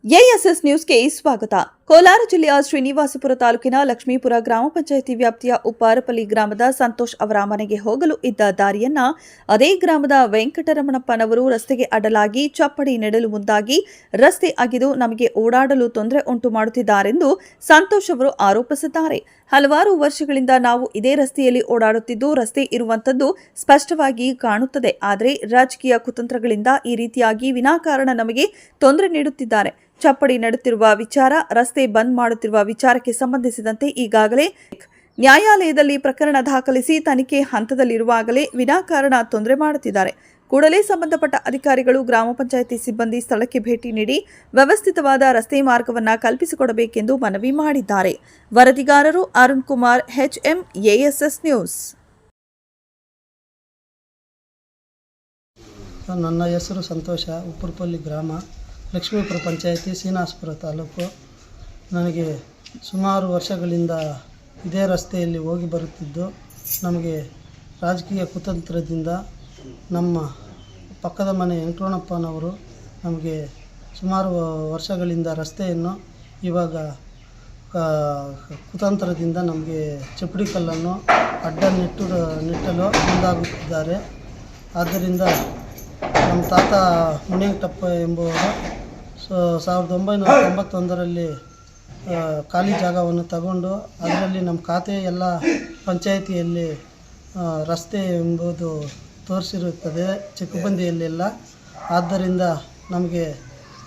ASS ನ್ಯೂಸ್ಗೆ ಸ್ವಾಗತ. ಕೋಲಾರ ಜಿಲ್ಲೆಯ ಶ್ರೀನಿವಾಸಪುರ ತಾಲೂಕಿನ ಲಕ್ಷ್ಮೀಪುರ ಗ್ರಾಮ ಪಂಚಾಯಿತಿ ವ್ಯಾಪ್ತಿಯ ಉಪ್ಪಾರಪಲ್ಲಿ ಗ್ರಾಮದ ಸಂತೋಷ್ ಅವರ ಮನೆಗೆ ಹೋಗಲು ಇದ್ದ ದಾರಿಯನ್ನ ಅದೇ ಗ್ರಾಮದ ವೆಂಕಟರಮಣಪ್ಪನವರು ರಸ್ತೆಗೆ ಅಡ್ಡಲಾಗಿ ಚಪ್ಪಡಿ ನೆಡಲು ಮುಂದಾಗಿ ರಸ್ತೆ ಅಗೆದು ನಮಗೆ ಓಡಾಡಲು ತೊಂದರೆ ಉಂಟು ಮಾಡುತ್ತಿದ್ದಾರೆಂದು ಸಂತೋಷ್ ಅವರು ಆರೋಪಿಸಿದ್ದಾರೆ. ಹಲವಾರು ವರ್ಷಗಳಿಂದ ನಾವು ಇದೇ ರಸ್ತೆಯಲ್ಲಿ ಓಡಾಡುತ್ತಿದ್ದು ರಸ್ತೆ ಇರುವಂತದ್ದು ಸ್ಪಷ್ಟವಾಗಿ ಕಾಣುತ್ತದೆ. ಆದರೆ ರಾಜಕೀಯ ಕುತಂತ್ರಗಳಿಂದ ಈ ರೀತಿಯಾಗಿ ವಿನಾಕಾರಣ ನಮಗೆ ತೊಂದರೆ ನೀಡುತ್ತಿದ್ದಾರೆ. ಚಪ್ಪಡಿ ನೆಡುತ್ತಿರುವ ವಿಚಾರ, ರಸ್ತೆ ಬಂದ್ ಮಾಡುತ್ತಿರುವ ವಿಚಾರಕ್ಕೆ ಸಂಬಂಧಿಸಿದಂತೆ ಈಗಾಗಲೇ ನ್ಯಾಯಾಲಯದಲ್ಲಿ ಪ್ರಕರಣ ದಾಖಲಿಸಿ ತನಿಖೆ ಹಂತದಲ್ಲಿರುವಾಗಲೇ ವಿನಾಕಾರಣ ತೊಂದರೆ ಮಾಡುತ್ತಿದ್ದಾರೆ. ಕೂಡಲೇ ಸಂಬಂಧಪಟ್ಟ ಅಧಿಕಾರಿಗಳು, ಗ್ರಾಮ ಪಂಚಾಯಿತಿ ಸಿಬ್ಬಂದಿ ಸ್ಥಳಕ್ಕೆ ಭೇಟಿ ನೀಡಿ ವ್ಯವಸ್ಥಿತವಾದ ರಸ್ತೆ ಮಾರ್ಗವನ್ನು ಕಲ್ಪಿಸಿಕೊಡಬೇಕೆಂದು ಮನವಿ ಮಾಡಿದ್ದಾರೆ. ವರದಿಗಾರರು Arun Kumar, HM, ASS news. ನನ್ನ ಹೆಸರು ಸಂತೋಷ. ಉಪ್ಪರಪಲ್ಲಿ ಗ್ರಾಮ, ಲಕ್ಷ್ಮೀಪುರ ಪಂಚಾಯಿತಿ, ಶ್ರೀನಿವಾಸಪುರ ತಾಲೂಕು. ನನಗೆ ಸುಮಾರು ವರ್ಷಗಳಿಂದ ಇದೇ ರಸ್ತೆಯಲ್ಲಿ ಹೋಗಿ ಬರುತ್ತಿದ್ದು, ನಮಗೆ ರಾಜಕೀಯ ಕುತಂತ್ರದಿಂದ ನಮ್ಮ ಪಕ್ಕದ ಮನೆ ವೆಂಕಟರಮಣಪ್ಪನವರು ನಮಗೆ ಸುಮಾರು ವರ್ಷಗಳಿಂದ ರಸ್ತೆಯನ್ನು ಇವಾಗ ಕುತಂತ್ರದಿಂದ ನಮಗೆ ಚಪ್ಪಡಿ ಕಲ್ಲನ್ನು ಅಡ್ಡ ನೆಟ್ಟಲು ಮುಂದಾಗುತ್ತಿದ್ದಾರೆ. ಆದ್ದರಿಂದ ನಮ್ಮ ತಾತ ಮುನಿವೆಂಕಟಪ್ಪ ಎಂಬುವರು 1991ರಲ್ಲಿ ಖಾಲಿ ಜಾಗವನ್ನು ತಗೊಂಡು ಅದರಲ್ಲಿ ನಮ್ಮ ಖಾತೆ ಎಲ್ಲ ಪಂಚಾಯಿತಿಯಲ್ಲಿ ರಸ್ತೆ ಎಂಬುದು ತೋರಿಸಿರುತ್ತದೆ, ಚಿಕ್ಕಬಂದಿಯಲ್ಲೆಲ್ಲ. ಆದ್ದರಿಂದ ನಮಗೆ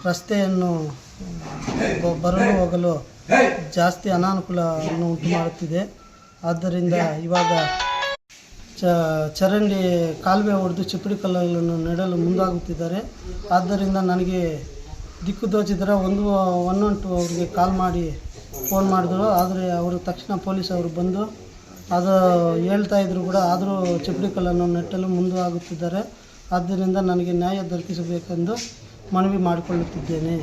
ರಸ್ತೆಯನ್ನು ಬರಲು ಹೋಗಲು ಜಾಸ್ತಿ ಅನಾನುಕೂಲವನ್ನು ಉಂಟು ಮಾಡುತ್ತಿದೆ. ಆದ್ದರಿಂದ ಇವಾಗ ಚರಂಡಿ ಕಾಲುವೆ ಹೊಡೆದು ಚಪ್ಪಡಿ ಕಲ್ಲನ್ನು ನೆಡಲು ಮುಂದಾಗುತ್ತಿದ್ದಾರೆ. ಆದ್ದರಿಂದ ನನಗೆ ದಿಕ್ಕು ದೋಚಿದರೆ 112 ಅವರಿಗೆ ಕಾಲ್ ಮಾಡಿ ಫೋನ್ ಮಾಡಿದ್ರು. ಆದರೆ ಅವರು ತಕ್ಷಣ ಪೊಲೀಸ್ ಅವರು ಬಂದು ಅದು ಹೇಳ್ತಾ ಇದ್ರು ಕೂಡ, ಆದರೂ ಚಪ್ಪಡಿ ಕಲ್ಲನ್ನು ನೆಟ್ಟಲು ಮುಂದಾಗುತ್ತಿದ್ದಾರೆ. ಆದ್ದರಿಂದ ನನಗೆ ನ್ಯಾಯ ದೊರಕಿಸಬೇಕೆಂದು ಮನವಿ ಮಾಡಿಕೊಳ್ಳುತ್ತಿದ್ದೇನೆ.